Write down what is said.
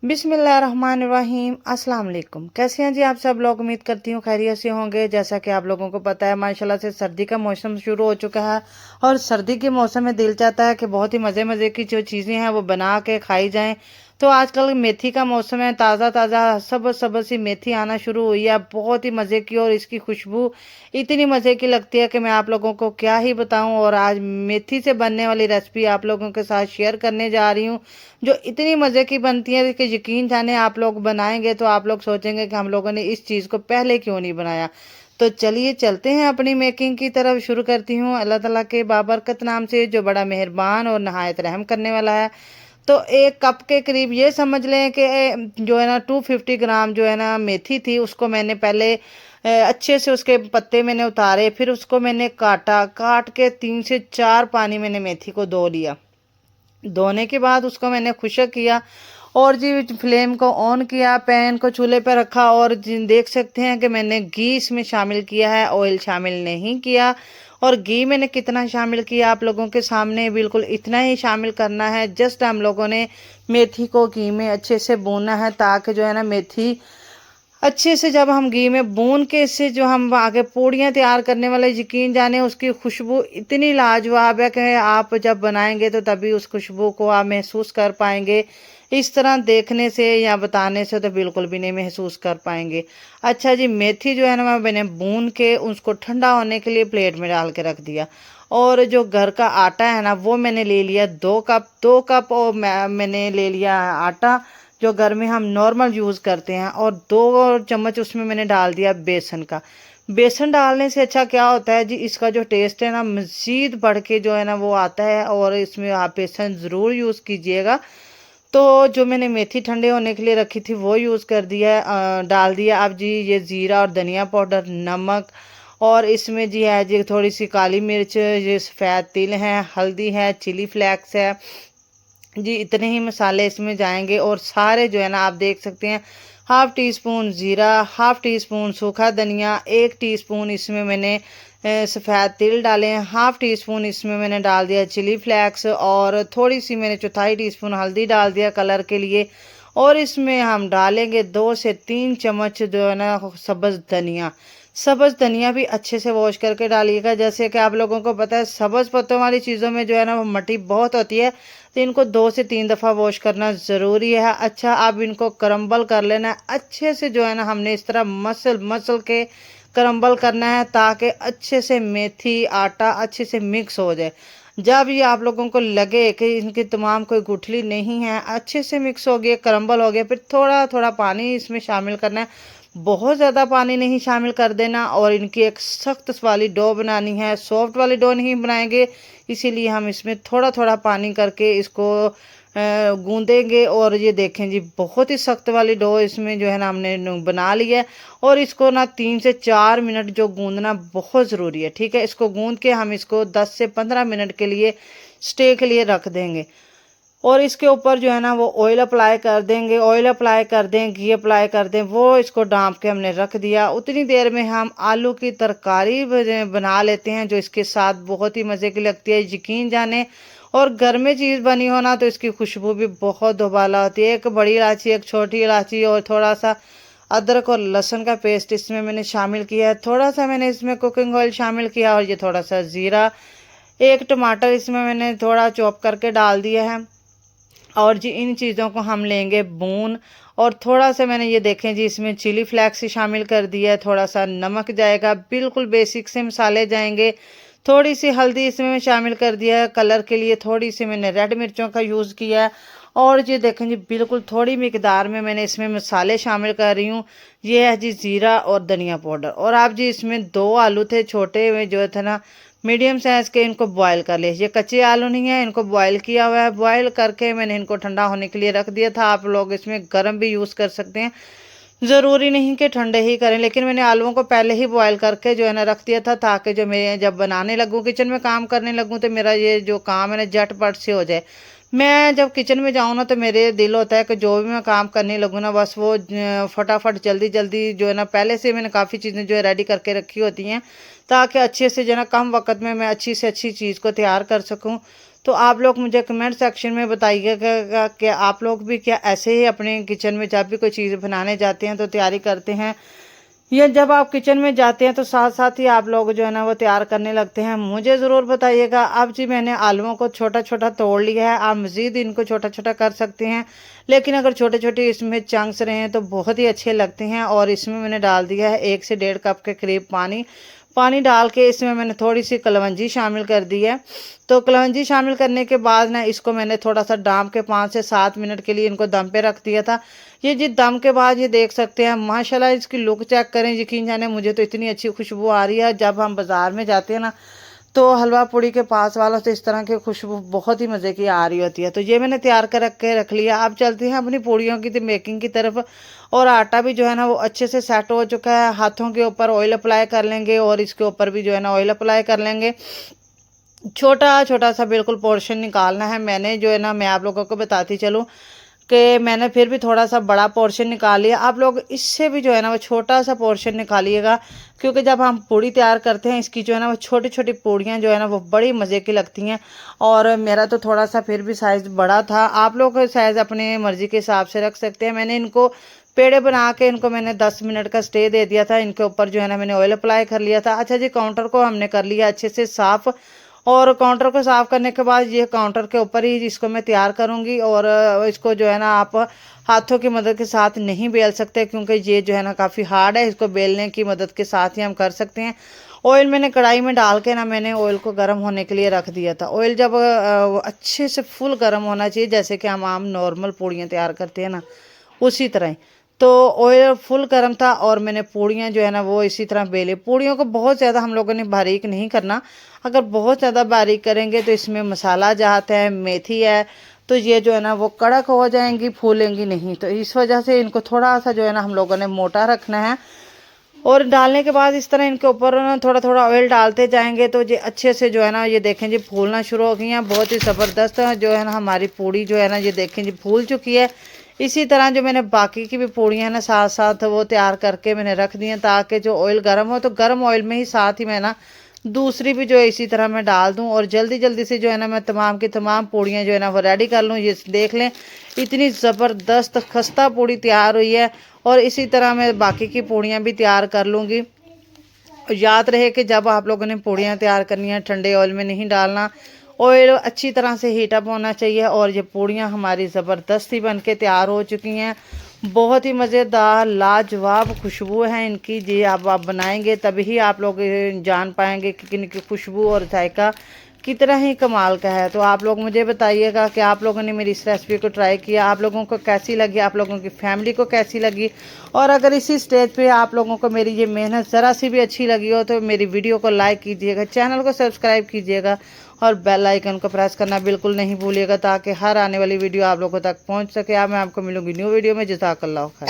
बिस्मिल्लाहिर्रहमानिर्रहीम अस्सलाम वालेकुम। कैसे हैं जी आप सब लोग? उम्मीद करती हूँ खैरियत से होंगे। जैसा कि आप लोगों को पता है माशाल्लाह से सर्दी का मौसम शुरू हो चुका है और सर्दी के मौसम में दिल चाहता है कि बहुत ही मज़े मज़े की जो चीज़ें हैं वो बना के खाई जाएं। तो आजकल मेथी का मौसम है, ताज़ा ताज़ा सब्ज़ सब्ज़ सी मेथी आना शुरू हुई है, बहुत ही मज़े की, और इसकी खुशबू इतनी मज़े की लगती है कि मैं आप लोगों को क्या ही बताऊं। और आज मेथी से बनने वाली रेसिपी आप लोगों के साथ शेयर करने जा रही हूं, जो इतनी मज़े की बनती है कि यकीन जाने आप लोग बनाएंगे तो आप लोग सोचेंगे कि हम लोगों ने इस चीज़ को पहले क्यों नहीं बनाया। तो चलिए चलते हैं अपनी मेकिंग की तरफ। शुरू करती हूँ अल्लाह ताला के बाबरकत नाम से, जो बड़ा मेहरबान और नहायत रहम करने वाला है। तो एक कप के करीब ये समझ लें कि जो है ना 250 ग्राम जो है ना मेथी थी, उसको मैंने पहले अच्छे से उसके पत्ते मैंने उतारे, फिर उसको मैंने काट के 3 से 4 पानी मैंने मेथी को धो लिया। धोने के बाद उसको मैंने खुशक किया और जी फ्लेम को ऑन किया, पैन को चूल्हे पर रखा, और देख सकते हैं कि मैंने घी इसमें शामिल किया है, ऑयल शामिल नहीं किया। और घी मैंने कितना शामिल किया आप लोगों के सामने, बिल्कुल इतना ही शामिल करना है। जस्ट हम लोगों ने मेथी को घी में अच्छे से भूनना है, ताकि जो है ना मेथी अच्छे से जब हम घी में भून के इससे जो हम आगे पूड़ियाँ तैयार करने वाले, यकीन जाने उसकी खुशबू इतनी लाजवाब है कि आप जब बनाएंगे तो तभी उस खुशबू को आप महसूस कर पाएंगे। इस तरह देखने से या बताने से तो बिल्कुल भी नहीं महसूस कर पाएंगे। अच्छा जी, मेथी जो है ना मैंने भून के उसको ठंडा होने के लिए प्लेट में डाल के रख दिया। और जो घर का आटा है ना वो मैंने ले लिया 2 कप और मैंने ले लिया आटा, जो घर में हम नॉर्मल यूज़ करते हैं, और 2 चम्मच उसमें मैंने डाल दिया बेसन का। बेसन डालने से अच्छा क्या होता है जी, इसका जो टेस्ट है ना मज़ीद बढ़ के जो है ना वो आता है, और इसमें आप बेसन ज़रूर यूज़ कीजिएगा। तो जो मैंने मेथी ठंडे होने के लिए रखी थी वो यूज़ कर दिया डाल दिया। अब जी ये ज़ीरा और धनिया पाउडर, नमक, और इसमें जी है जी थोड़ी सी काली मिर्च, ये सफ़ेद तिल है, हल्दी है, चिली फ्लेक्स है जी, इतने ही मसाले इसमें जाएंगे। और सारे जो है ना आप देख सकते हैं, हाफ़ टी स्पून ज़ीरा, हाफ़ टी स्पून सूखा धनिया, 1 टीस्पून इसमें मैंने सफ़ेद तिल डाले हैं, हाफ़ टी स्पून इसमें मैंने डाल दिया चिली फ्लेक्स, और थोड़ी सी मैंने 1/4 टीस्पून हल्दी डाल दिया कलर के लिए। और इसमें हम डालेंगे 2 से 3 चम्मच जो है ना सब्ज़ धनिया। सब्ज़ धनिया भी अच्छे से वॉश करके डालिएगा। जैसे कि आप लोगों को पता है सब्ज़ पत्तों वाली चीज़ों में जो है ना वो मट्टी बहुत होती है, तो इनको 2 से 3 दफ़ा वॉश करना ज़रूरी है। अच्छा, अब इनको क्रम्बल कर लेना है अच्छे से, जो है ना हमने इस तरह मसल मसल के क्रम्बल करना है, ताकि अच्छे से मेथी आटा अच्छे से मिक्स हो जाए। जब ये आप लोगों को लगे कि इनकी तमाम कोई गुठली नहीं है, अच्छे से मिक्स हो गया, क्रम्बल हो गया, फिर थोड़ा थोड़ा पानी इसमें शामिल करना है। बहुत ज़्यादा पानी नहीं शामिल कर देना, और इनकी एक सख्त वाली डो बनानी है, सॉफ्ट वाली डो नहीं बनाएंगे। इसीलिए हम इसमें थोड़ा थोड़ा पानी करके इसको गूंदेंगे। और ये देखें जी, बहुत ही सख्त वाली डो इसमें जो है ना हमने बना लिया है। और इसको ना 3 से 4 मिनट जो गूंदना बहुत ज़रूरी है, ठीक है। इसको गूंद के हम इसको 10 से 15 मिनट के लिए स्टे के लिए रख देंगे। और इसके ऊपर जो है ना वो ऑयल अप्लाई कर देंगे, ऑयल अप्लाई कर दें, घी अप्लाई कर दें, वो इसको डांप के हमने रख दिया। उतनी देर में हम आलू की तरकारी बना लेते हैं, जो इसके साथ बहुत ही मज़े की लगती है, यकीन जाने। और घर में चीज़ बनी हो ना तो इसकी खुशबू भी बहुत दुबाला होती है। एक बड़ी इलायची, एक छोटी इलायची, और थोड़ा सा अदरक और लहसुन का पेस्ट इसमें मैंने शामिल किया है। थोड़ा सा मैंने इसमें कुकिंग ऑयल शामिल किया, और ये थोड़ा सा ज़ीरा, एक टमाटर इसमें मैंने थोड़ा चॉप करके डाल दिया है। और जी इन चीज़ों को हम लेंगे भून। और थोड़ा सा मैंने ये देखें जी इसमें चिली फ्लेक्स शामिल कर दिया है, थोड़ा सा नमक जाएगा, बिल्कुल बेसिक से मसाले जाएंगे। थोड़ी सी हल्दी इसमें मैं शामिल कर दिया है कलर के लिए, थोड़ी सी मैंने रेड मिर्चों का यूज़ किया है। और जी देखें जी बिल्कुल थोड़ी मिकदार में मैंने इसमें मसाले शामिल कर रही हूँ। ये है जी ज़ीरा और धनिया पाउडर। और आप जी इसमें 2 आलू थे छोटे हुए जो थे ना मीडियम साइज़ के, इनको बॉयल कर लिया। ये कच्चे आलू नहीं है, इनको बॉयल किया हुआ है। बॉयल करके मैंने इनको ठंडा होने के लिए रख दिया था। आप लोग इसमें गर्म भी यूज़ कर सकते हैं, ज़रूरी नहीं कि ठंडे ही करें, लेकिन मैंने आलूओं को पहले ही बॉयल करके जो है ना रख दिया था, ताकि जो मैं जब बनाने लगूँ, किचन में काम करने लगूँ, तो मेरा ये जो काम है ना झटपट से हो जाए। मैं जब किचन में जाऊँ ना तो मेरे दिल होता है कि जो भी मैं काम करने लगूँ ना बस वो फटाफट जल्दी जल्दी जो है ना पहले से मैंने काफ़ी चीज़ें जो है रेडी करके रखी होती हैं, ताकि अच्छे से जो है ना कम वक्त में मैं अच्छी से अच्छी चीज़ को तैयार कर सकूँ। तो आप लोग मुझे कमेंट सेक्शन में बताइएगा कि आप लोग भी क्या ऐसे ही अपने किचन में जब भी कोई चीज़ बनाने जाते हैं तो तैयारी करते हैं, या जब आप किचन में जाते हैं तो साथ साथ ही आप लोग जो है ना वो तैयार करने लगते हैं। मुझे ज़रूर बताइएगा। अब जी मैंने आलूओं को छोटा छोटा तोड़ लिया है, आप मज़ीद इनको छोटा छोटा कर सकते हैं, लेकिन अगर छोटे छोटे इसमें चंक्स रहे हैं तो बहुत ही अच्छे लगते हैं। और इसमें मैंने डाल दिया है 1 से 1.5 कप के करीब पानी। पानी डाल के इसमें मैंने थोड़ी सी कलवंजी शामिल कर दी है। तो कलवंजी शामिल करने के बाद ना इसको मैंने थोड़ा सा डाम के 5 से 7 मिनट के लिए इनको दम पे रख दिया था। ये जी दम के बाद ये देख सकते हैं माशाल्लाह इसकी लुक चेक करें, यकीन जाने मुझे तो इतनी अच्छी खुशबू आ रही है। जब हम बाज़ार में जाते हैं ना तो हलवा पूड़ी के पास वालों से इस तरह की खुशबू बहुत ही मज़े की आ रही होती है। तो ये मैंने तैयार कर रख लिया। अब चलते हैं अपनी पूड़ियों की मेकिंग की तरफ। और आटा भी जो है ना वो अच्छे से सेट हो चुका है। हाथों के ऊपर ऑयल अप्लाई कर लेंगे और इसके ऊपर भी जो है ना ऑयल अप्लाई कर लेंगे। छोटा छोटा सा बिल्कुल पोर्शन निकालना है। मैंने जो है ना मैं आप लोगों को बताती चलूँ कि मैंने फिर भी थोड़ा सा बड़ा पोर्शन निकाल लिया। आप लोग इससे भी जो है ना वो छोटा सा पोर्शन निकालिएगा, क्योंकि जब हम पूड़ी तैयार करते हैं इसकी जो है ना वो छोटी छोटी पूड़ियाँ जो है ना वो बड़ी मज़े की लगती हैं। और मेरा तो थोड़ा सा फिर भी साइज़ बड़ा था, आप लोग साइज़ अपने मर्ज़ी के हिसाब से रख सकते हैं। मैंने इनको पेड़े बना के इनको मैंने 10 मिनट का स्टे दे दिया था। इनके ऊपर जो है ना मैंने ऑयल अप्लाई कर लिया था। अच्छा जी, काउंटर को हमने कर लिया अच्छे से साफ़। और काउंटर को साफ़ करने के बाद ये काउंटर के ऊपर ही इसको मैं तैयार करूँगी। और इसको जो है ना आप हाथों की मदद के साथ नहीं बेल सकते, क्योंकि ये जो है ना काफ़ी हार्ड है। इसको बेलने की मदद के साथ ही हम कर सकते हैं। ऑयल मैंने कढ़ाई में डाल के ना मैंने ऑयल को गर्म होने के लिए रख दिया था। ऑयल जब अच्छे से फुल गर्म होना चाहिए, जैसे कि हम आम नॉर्मल पूड़ियाँ तैयार करते हैं ना उसी तरह ही। तो ऑयल फुल गर्म था और मैंने पूड़ियाँ जो है ना वो इसी तरह बेले। पूड़ियों को बहुत ज़्यादा हम लोगों ने बारीक नहीं करना, अगर बहुत ज़्यादा बारीक करेंगे तो इसमें मसाला जाता है, मेथी है, तो ये जो है ना वो कड़क हो जाएंगी, फूलेंगी नहीं। तो इस वजह से इनको थोड़ा सा जो है ना हम लोगों ने मोटा रखना है। और डालने के बाद इस तरह इनके ऊपर ना थोड़ा थोड़ा ऑयल डालते जाएंगे तो ये अच्छे से जो है ना ये देखें जी फूलना शुरू हो गई हैं। बहुत ही ज़बरदस्त जो है ना हमारी पूड़ी जो है ना ये देखें जी फूल चुकी है। इसी तरह जो मैंने बाकी की भी पूड़ियाँ हैं ना साथ साथ वो तैयार करके मैंने रख दी हैं, ताकि जो ऑयल गर्म हो तो गर्म ऑयल में ही साथ ही मैं ना दूसरी भी जो है इसी तरह मैं डाल दूं और जल्दी जल्दी से जो है ना मैं तमाम की तमाम पूड़ियाँ जो है ना वो रेडी कर लूँ। ये देख लें इतनी ज़बरदस्त खस्ता पूड़ी तैयार हुई है। और इसी तरह मैं बाकी की पूड़ियाँ भी तैयार कर लूँगी। याद रहे कि जब आप लोगों ने पूड़ियाँ तैयार करनी है ठंडे ऑयल में नहीं डालना, ऑयल अच्छी तरह से हीटअप होना चाहिए। और ये पूड़ियाँ हमारी ज़बरदस्ती बन के तैयार हो चुकी हैं। बहुत ही मज़ेदार लाजवाब खुशबू है इनकी जी। अब आप बनाएंगे तभी आप लोग जान पाएंगे कि इनकी खुशबू और जायका कितना ही कमाल का है। तो आप लोग मुझे बताइएगा कि आप लोगों ने मेरी इस रेसिपी को ट्राई किया, आप लोगों को कैसी लगी, आप लोगों की फैमिली को कैसी लगी। और अगर इसी स्टेज पे आप लोगों को मेरी ये मेहनत ज़रा सी भी अच्छी लगी हो तो मेरी वीडियो को लाइक कीजिएगा, चैनल को सब्सक्राइब कीजिएगा और बेल आइकन को प्रेस करना बिल्कुल नहीं भूलिएगा, ताकि हर आने वाली वीडियो आप लोगों तक पहुँच सके। अब मैं आपको मिलूँगी न्यू वीडियो में। जज़ाकल्लाह खैर।